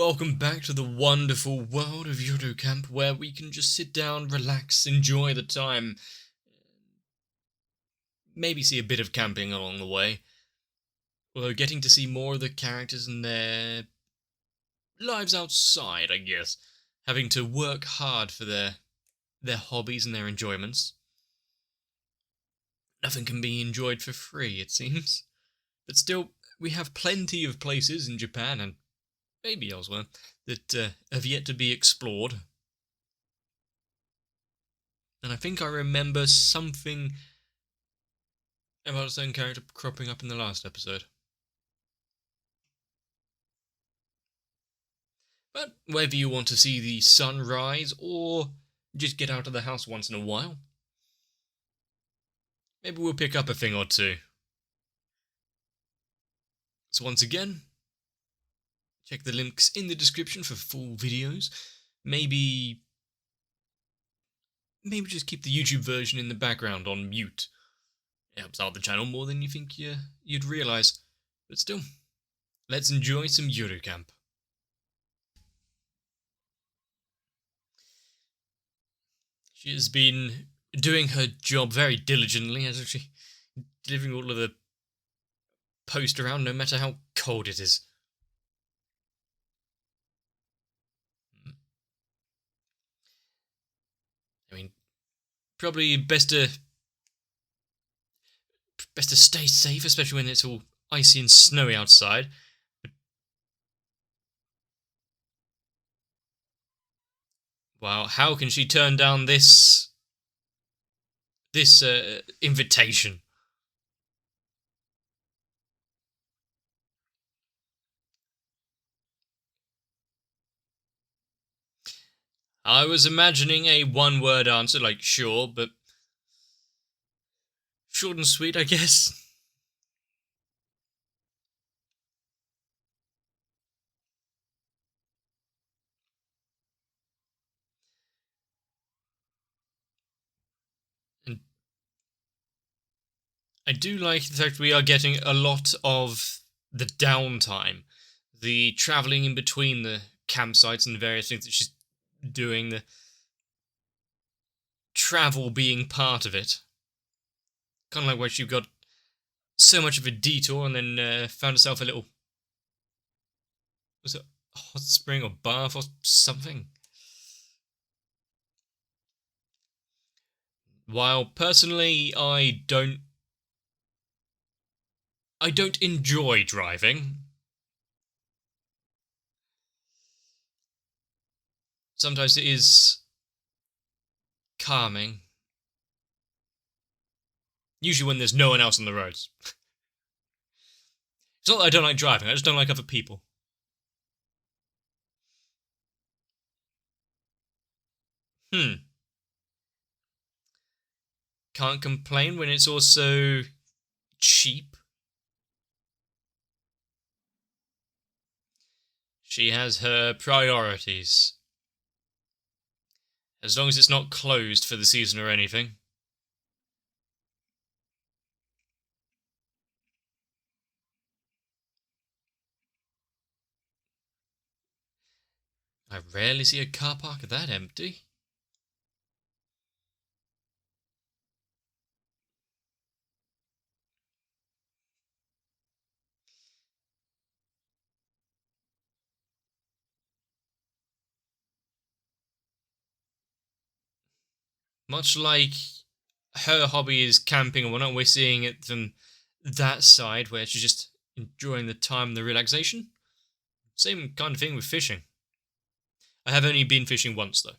welcome back to the wonderful world of Yuru Camp, where we can just sit down, relax, enjoy the time, maybe see a bit of camping along the way. We're getting to see more of the characters and their lives outside, I guess, having to work hard for their hobbies and their enjoyments. Nothing can be enjoyed for free, it seems. But still, we have plenty of places in Japan and maybe elsewhere that have yet to be explored. And I think I remember something about a certain character cropping up in the last episode. But whether you want to see the sun rise or just get out of the house once in a while, maybe we'll pick up a thing or two. So once again, check the links in the description for full videos. Maybe just keep the YouTube version in the background on mute. It helps out the channel more than you think you'd realise. But still, let's enjoy some Yuru Camp. She has been doing her job very diligently, hasn't she? Delivering all of the post around, no matter how cold it is. I mean, probably best to stay safe, especially when it's all icy and snowy outside. But, wow, how can she turn down this invitation? I was imagining a one-word answer, like sure, but short and sweet, I guess. And I do like the fact we are getting a lot of the downtime, the travelling in between the campsites and the various things that she's doing, the travel being part of it. Kind of like where she got so much of a detour and then found herself a little, was it a hot spring or bath or something? While personally I don't enjoy driving, sometimes it is calming. Usually when there's no one else on the roads. It's not that I don't like driving, I just don't like other people. Can't complain when it's also cheap. She has her priorities. As long as it's not closed for the season or anything. I rarely see a car park that empty. Much like her hobby is camping and whatnot, we're seeing it from that side where she's just enjoying the time and the relaxation. Same kind of thing with fishing. I have only been fishing once though.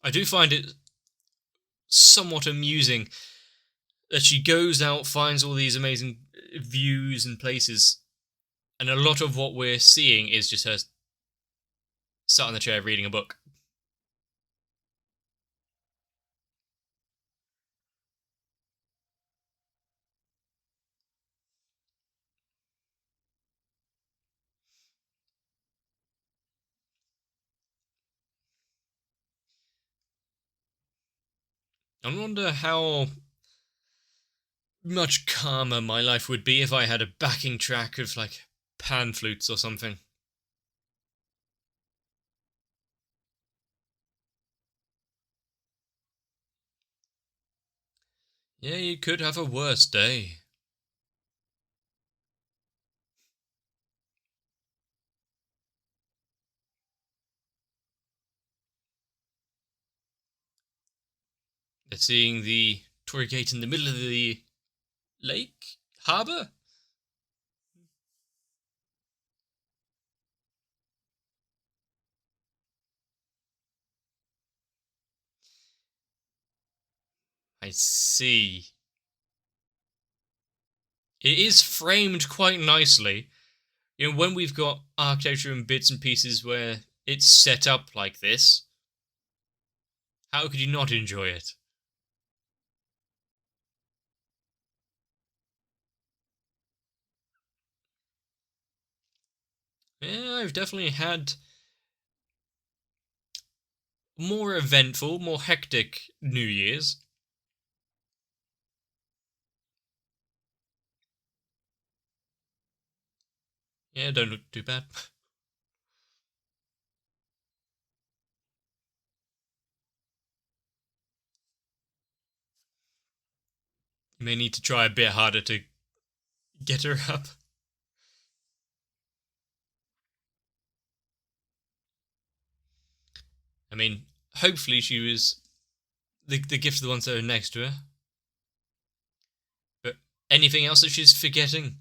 I do find it somewhat amusing that she goes out, finds all these amazing views and places, and a lot of what we're seeing is just her sat in the chair reading a book. I wonder how much calmer my life would be if I had a backing track of, like, pan flutes or something. Yeah, you could have a worse day. They're seeing the Tory Gate in the middle of the lake? Harbour? I see. It is framed quite nicely. You know, when we've got architecture and bits and pieces where it's set up like this, how could you not enjoy it? Yeah, I've definitely had more eventful, more hectic New Year's. Yeah, don't look too bad. You may need to try a bit harder to get her up. I mean, hopefully she was the gift of the ones that are next to her. But anything else that she's forgetting?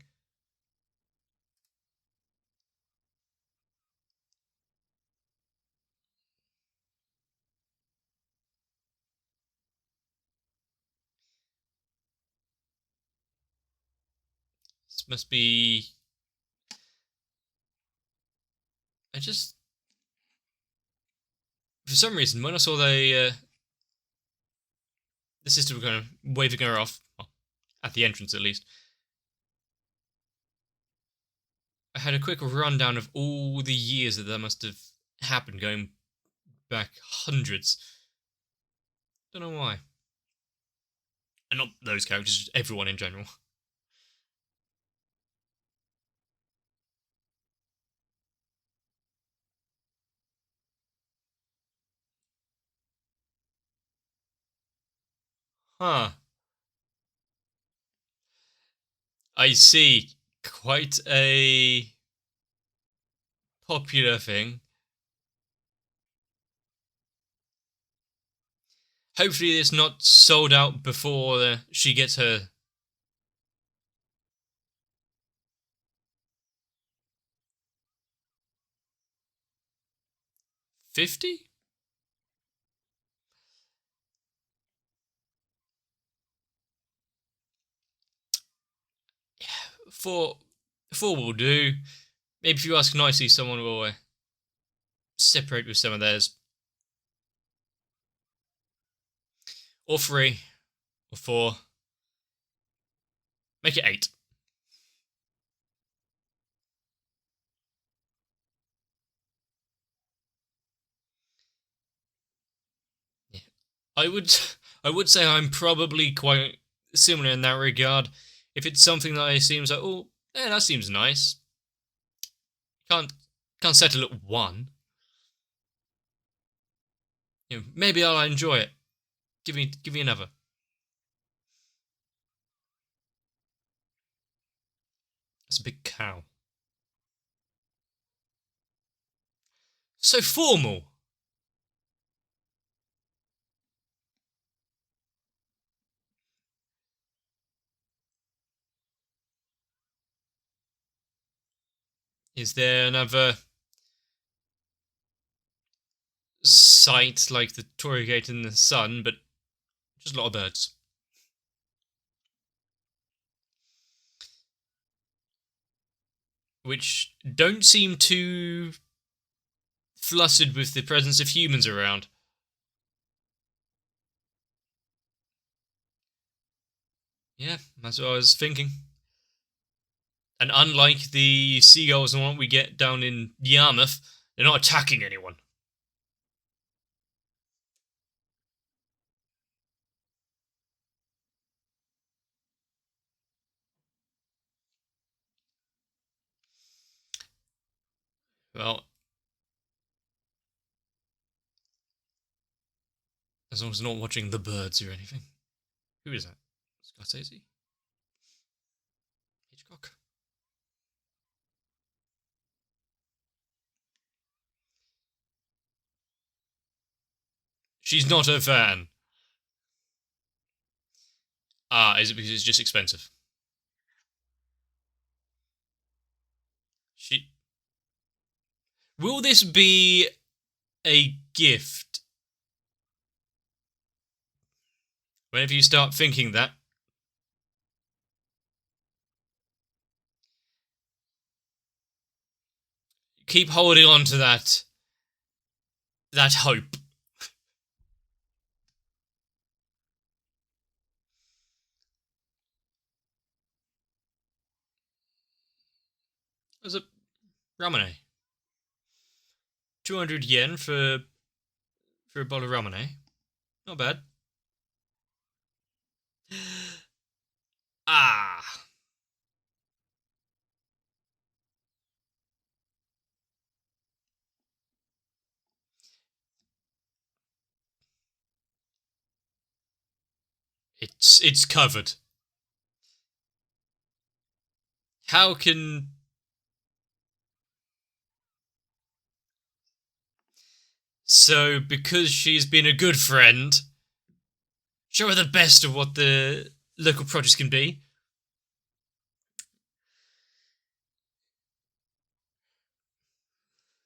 This must be. I just. For some reason, when I saw the sister were kind of waving her off, well, at the entrance at least, I had a quick rundown of all the years that must have happened, going back hundreds. Don't know why. And not those characters, just everyone in general. Huh. I see. Quite a popular thing. Hopefully, it's not sold out before she gets her. 50? Four. Four will do. Maybe if you ask nicely, someone will separate with some of theirs. Or three. Or four. Make it 8. Yeah. I would I would say I'm probably quite similar in that regard. If it's something that seems like, oh, yeah, that seems nice. Can't can't settle at 1. You know, maybe I'll enjoy it. Give me another. That's a big cow. So formal. Is there another sight like the Torii Gate in the sun, but just a lot of birds? Which don't seem too flustered with the presence of humans around. Yeah, that's what I was thinking. And unlike the seagulls and what we get down in Yarmouth, they're not attacking anyone. Well, as long as not watching The Birds or anything. Who is that? Scorsese? Hitchcock? She's not a fan. Ah, is it because it's just expensive? She. Will this be a gift? Whenever you start thinking that, keep holding on to that hope. There's a ramen. 200 yen for a bottle of ramen. Not bad. Ah, it's covered. How can so because she's been a good friend, show her the best of what the local produce can be.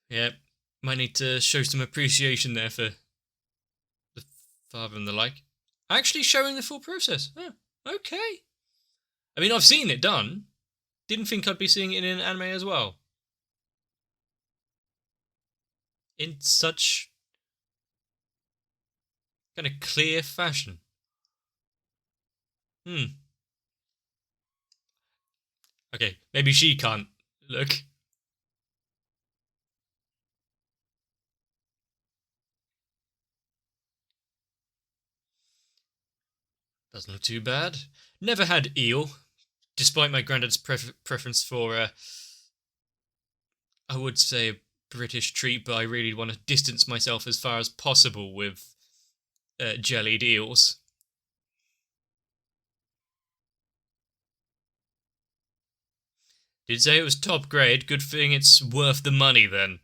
Yeah, might need to show some appreciation there for the father and the like. Actually, showing the full process. Oh, okay. I mean, I've seen it done. Didn't think I'd be seeing it in an anime as well. In such kind of clear fashion. Hmm. Okay, maybe she can't look. Doesn't look too bad. Never had eel, despite my granddad's preference for, I would say, a British treat, but I really want to distance myself as far as possible with jellied eels. Did say it was top grade. Good thing it's worth the money then.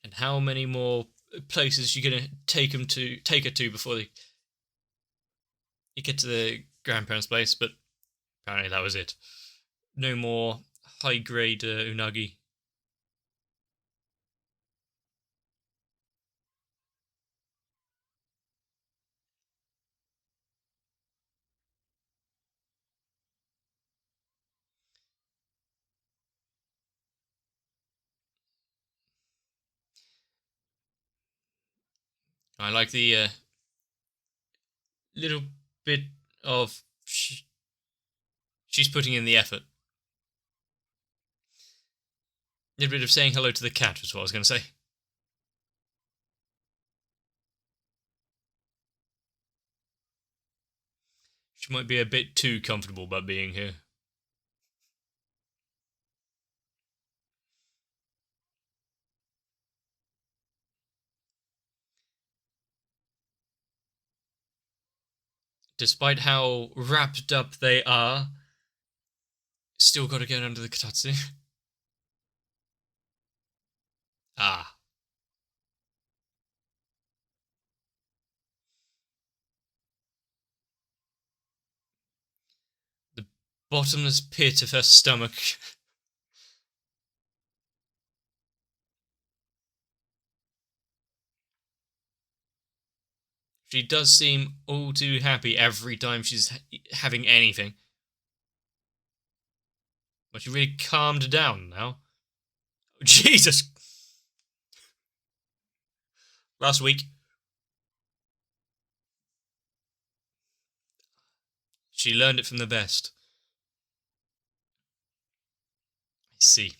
And how many more places you gonna take her to before you get to the grandparents' place? But apparently that was it. No more high grade unagi. I like the little bit of she's putting in the effort. A little bit of saying hello to the cat was what I was going to say. She might be a bit too comfortable about being here. Despite how wrapped up they are, still got to get under the katatsu. Ah, the bottomless pit of her stomach. She does seem all too happy every time she's having anything. But she really calmed down now. Jesus! Last week, she learned it from the best. see.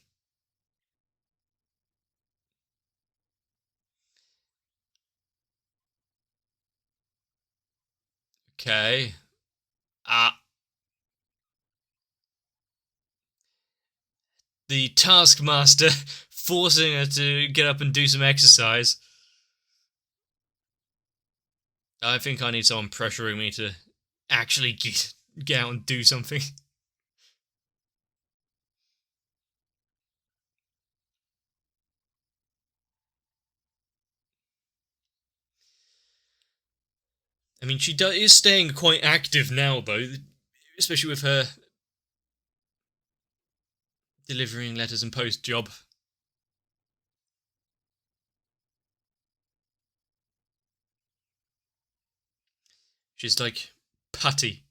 Okay. The taskmaster forcing her to get up and do some exercise. I think I need someone pressuring me to actually get out and do something. I mean, she is staying quite active now, though, especially with her delivering letters and post job. She's like putty.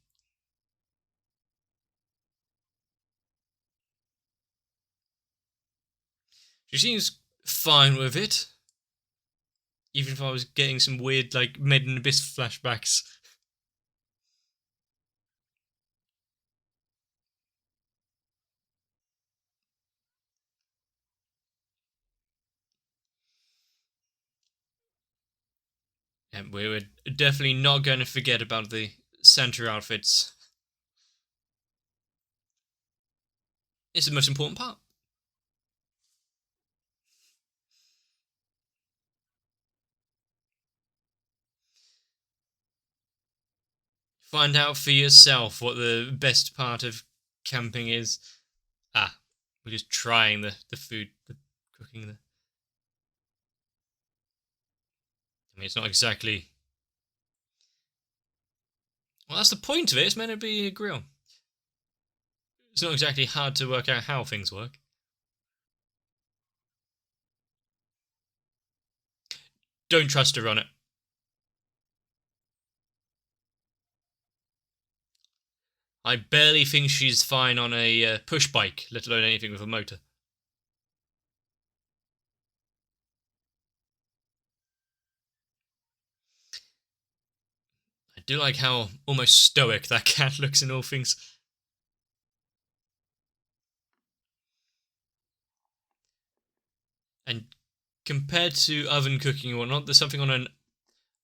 She seems fine with it. Even if I was getting some weird, like, Made in Abyss flashbacks. And we were definitely not going to forget about the center outfits. It's the most important part. Find out for yourself what the best part of camping is. We're just trying the food, the cooking. I mean, it's not exactly. Well, that's the point of it. It's meant to be a grill. It's not exactly hard to work out how things work. Don't trust her on it. I barely think she's fine on a push bike, let alone anything with a motor. I do like how almost stoic that cat looks in all things. And compared to oven cooking and whatnot, there's something on an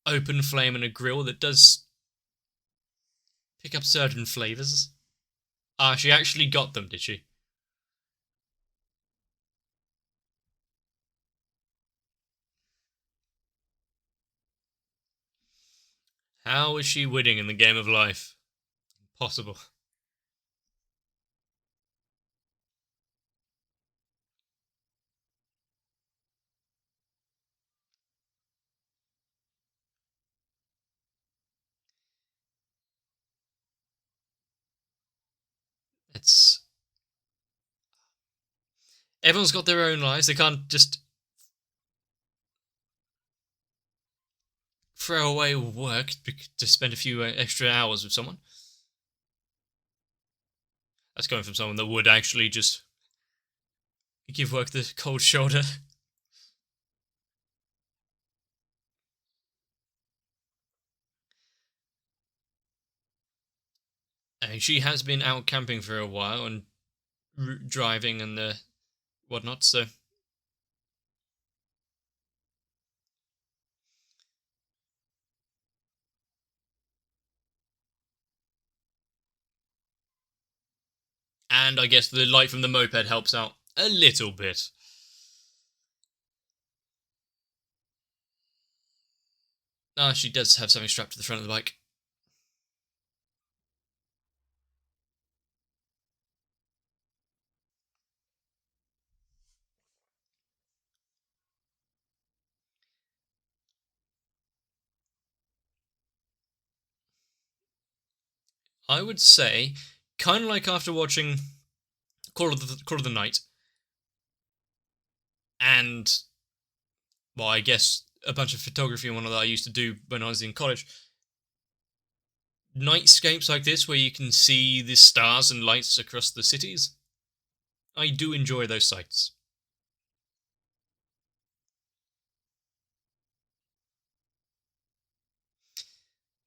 open flame and a grill that does pick up certain flavours. She actually got them, did she? How is she winning in the game of life? Impossible. It's everyone's got their own lives. They can't just throw away work to spend a few extra hours with someone. That's coming from someone that would actually just give work the cold shoulder. I mean, she has been out camping for a while and driving and whatnot, so. And I guess the light from the moped helps out a little bit. She does have something strapped to the front of the bike. I would say, kind of like after watching Call of the Night, and well, I guess a bunch of photography and whatnot that I used to do when I was in college. Nightscapes like this, where you can see the stars and lights across the cities, I do enjoy those sights.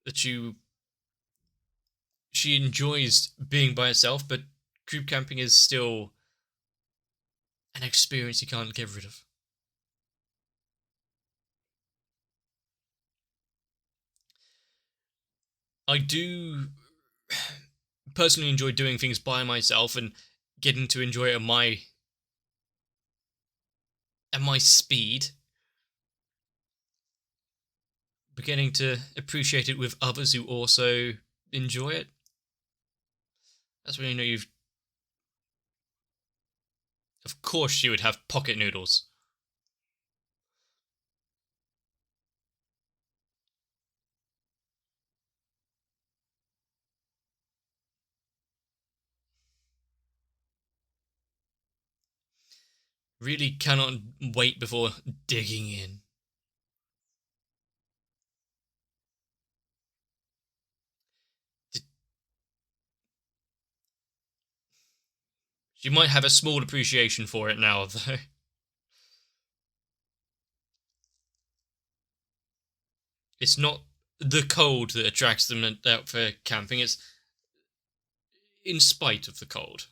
That she enjoys being by herself, but group camping is still an experience you can't get rid of. I do personally enjoy doing things by myself and getting to enjoy it at my speed, but getting to appreciate it with others who also enjoy it. That's when you know you've. Of course, you would have pocket noodles. Really cannot wait before digging in. She might have a small appreciation for it now, though. It's not the cold that attracts them out for camping, it's in spite of the cold.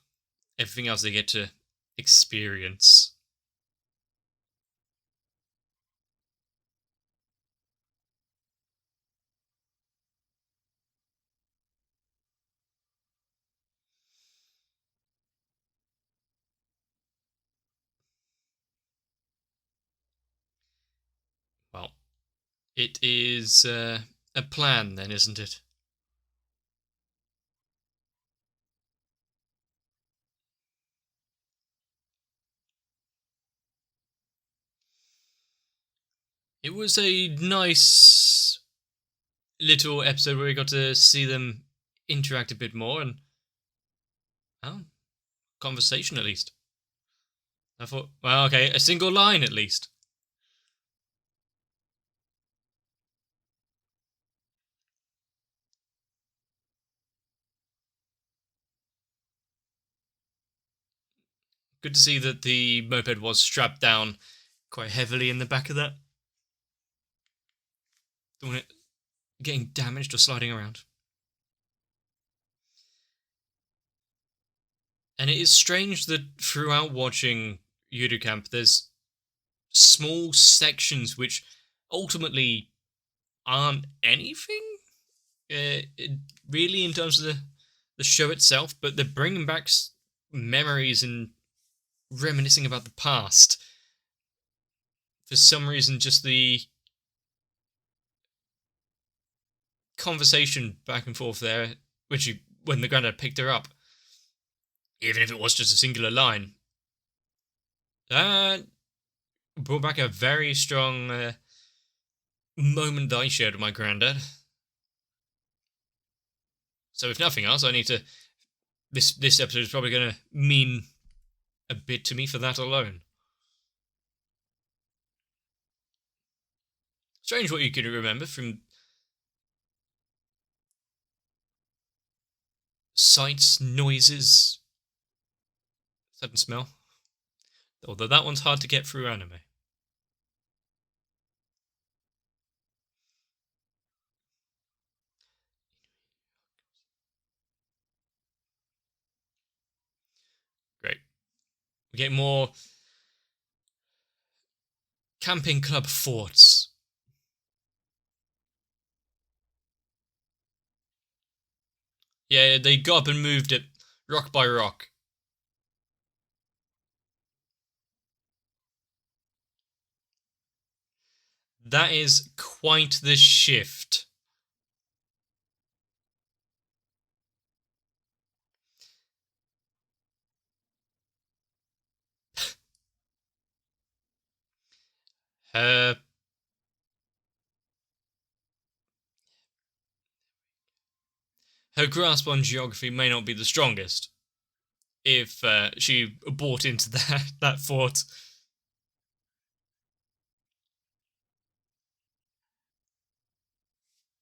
Everything else they get to experience. Well, it is a plan then, isn't it? It was a nice little episode where we got to see them interact a bit more and, oh, conversation at least. I thought, well, okay, a single line at least. Good to see that the moped was strapped down quite heavily in the back of that. Don't want it getting damaged or sliding around. And it is strange that throughout watching Yuru Camp, there's small sections which ultimately aren't anything, really, in terms of the show itself, but they're bringing back memories and reminiscing about the past. For some reason, just the conversation back and forth there, when the granddad picked her up, even if it was just a singular line, that brought back a very strong moment that I shared with my granddad. So if nothing else, I need to. This episode is probably going to mean a bit to me for that alone. Strange what you can remember from sights, noises, sudden smell. Although that one's hard to get through anime. Great. We get more camping club forts. Yeah, they got up and moved it rock by rock. That is quite the shift. Her her grasp on geography may not be the strongest if she bought into that fort.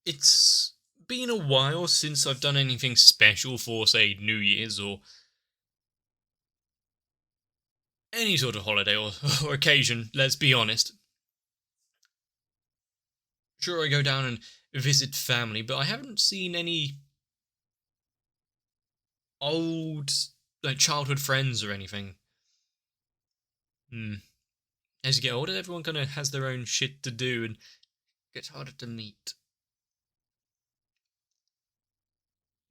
It's been a while since I've done anything special for, say, New Year's or any sort of holiday or occasion, let's be honest. Sure, I go down and visit family, but I haven't seen any old, like, childhood friends or anything. As you get older, everyone kind of has their own shit to do and gets harder to meet.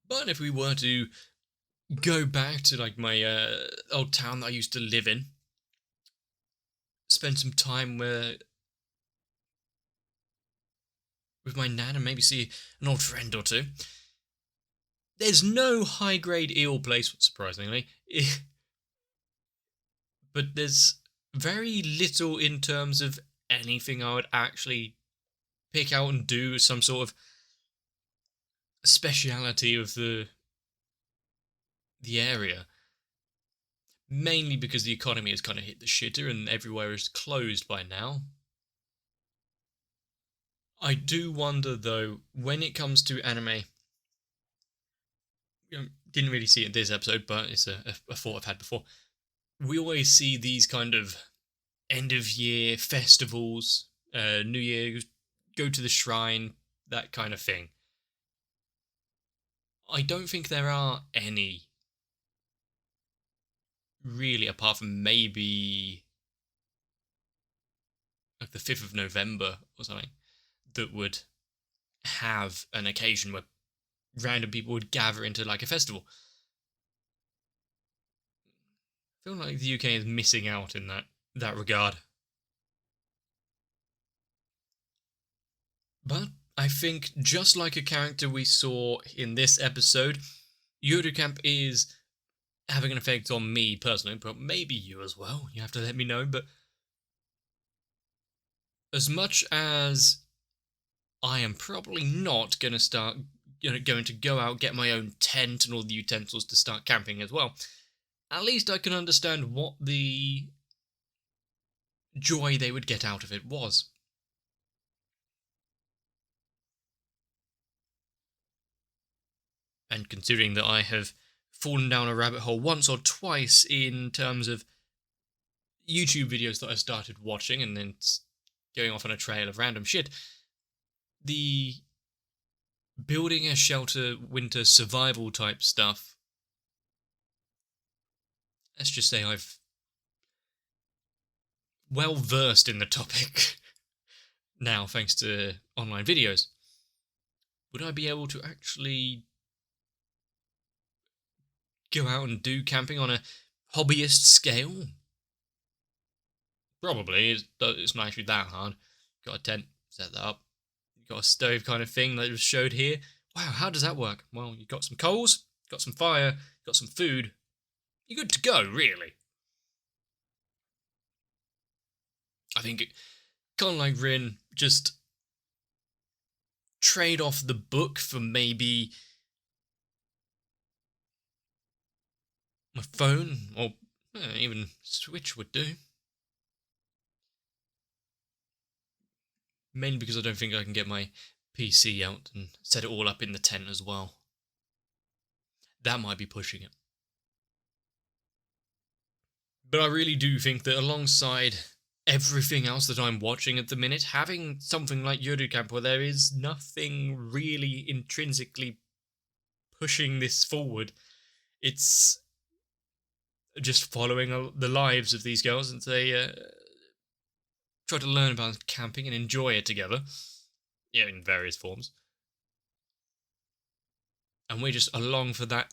But if we were to go back to like my old town that I used to live in, spend some time with my nan and maybe see an old friend or two. There's no high grade eel place, surprisingly, but there's very little in terms of anything I would actually pick out and do some sort of speciality of the area. Mainly because the economy has kind of hit the shitter and everywhere is closed by now. I do wonder, though, when it comes to anime, didn't really see it in this episode, but it's a thought I've had before. We always see these kind of end of year festivals, New Year, go to the shrine, that kind of thing. I don't think there are any, really, apart from maybe like the 5th of November or something, that would have an occasion where random people would gather into like a festival. I feel like the UK is missing out in that regard. But I think just like a character we saw in this episode, Yuru Camp is having an effect on me personally, but maybe you as well. You have to let me know. But as much as I am probably not going to start, going to go out, get my own tent and all the utensils to start camping as well, at least I can understand what the joy they would get out of it was. And considering that I have fallen down a rabbit hole once or twice in terms of YouTube videos that I started watching and then going off on a trail of random shit, the building a shelter winter survival type stuff, let's just say I've well versed in the topic now thanks to online videos. Would I be able to actually go out and do camping on a hobbyist scale? Probably. It's not actually that hard. Got a tent, set that up. Got a stove kind of thing that was showed here. Wow, how does that work? Well, you got some coals, got some fire, got some food. You're good to go, really. I think kind of like Rin, just trade off the book for maybe my phone, or even Switch would do. Mainly because I don't think I can get my PC out and set it all up in the tent as well. That might be pushing it. But I really do think that alongside everything else that I'm watching at the minute, having something like Yuru Camp where there is nothing really intrinsically pushing this forward, it's just following the lives of these girls and they try to learn about camping and enjoy it together, in various forms. And we're just along for that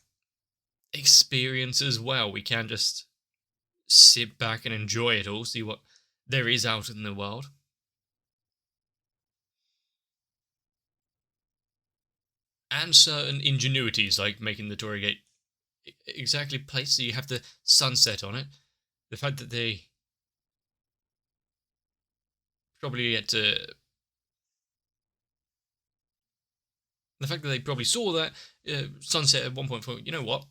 experience as well. We can just sit back and enjoy it all, see what there is out in the world. And certain ingenuities, like making the Torii Gate exactly placed so you have the sunset on it. The fact that they probably get to... The fact that they probably saw that sunset at one point and thought, you know what?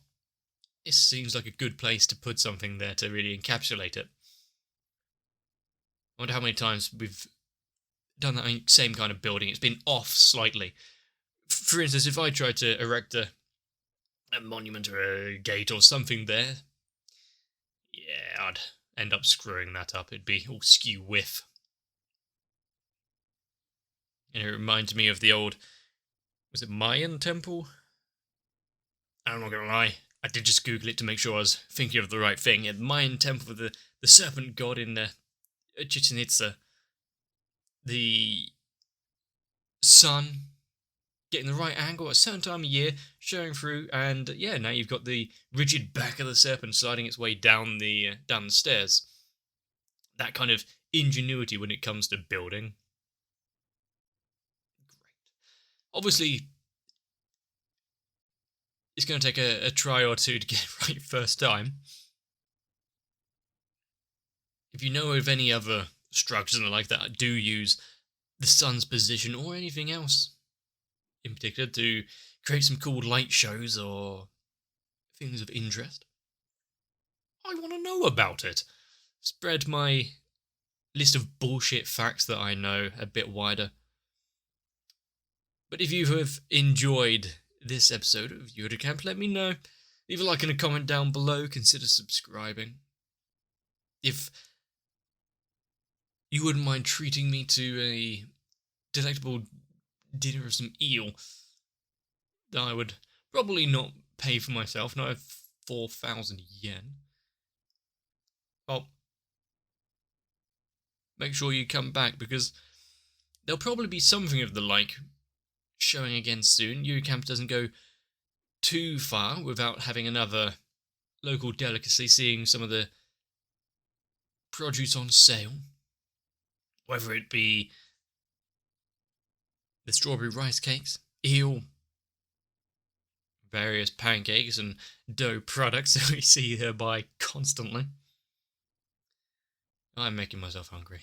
This seems like a good place to put something there to really encapsulate it. I wonder how many times we've done that same kind of building. It's been off slightly. For instance, if I tried to erect a monument or a gate or something there, yeah, I'd end up screwing that up. It'd be all skew whiff. And it reminds me of the old, was it Mayan temple? I'm not gonna lie, I did just Google it to make sure I was thinking of the right thing. At Mayan temple of the serpent god in Chichen Itza, the sun getting the right angle at a certain time of year, showing through, and yeah, now you've got the rigid back of the serpent sliding its way down the stairs. That kind of ingenuity when it comes to building. Great. Obviously, it's going to take a try or two to get it right first time. If you know of any other structures and like that, do use the sun's position or anything else in particular to create some cool light shows or things of interest. I want to know about it. Spread my list of bullshit facts that I know a bit wider. But if you have enjoyed this episode of Yuru Camp, let me know. Leave a like and a comment down below. Consider subscribing. If you wouldn't mind treating me to a delectable dinner of some eel, that I would probably not pay for myself, not 4,000 yen. Well, make sure you come back, because there'll probably be something of the like showing again soon. Yuru Camp doesn't go too far without having another local delicacy, seeing some of the produce on sale. Whether it be the strawberry rice cakes, eel, various pancakes and dough products that we see her buy constantly. I'm making myself hungry.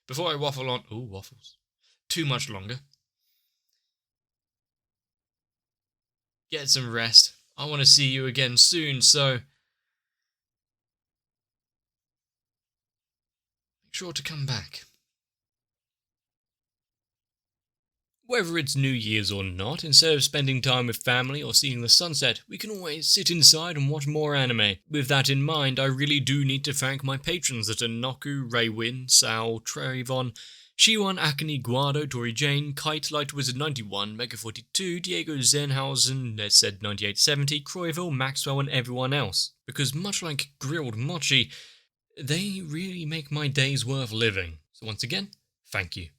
Before I waffle on... Ooh, waffles. Too much longer. Get some rest. I want to see you again soon, so... make sure to come back. Whether it's New Year's or not, instead of spending time with family or seeing the sunset, we can always sit inside and watch more anime. With that in mind, I really do need to thank my patrons that are Noku, Raywin, Sal, Trayvon, Shiwan, Akane, Guado, Tori Jane, Kite, Light Wizard 91, Mega 42, Diego Zenhausen, Said 9870, Croyville, Maxwell, and everyone else. Because much like grilled mochi, they really make my days worth living. So once again, thank you.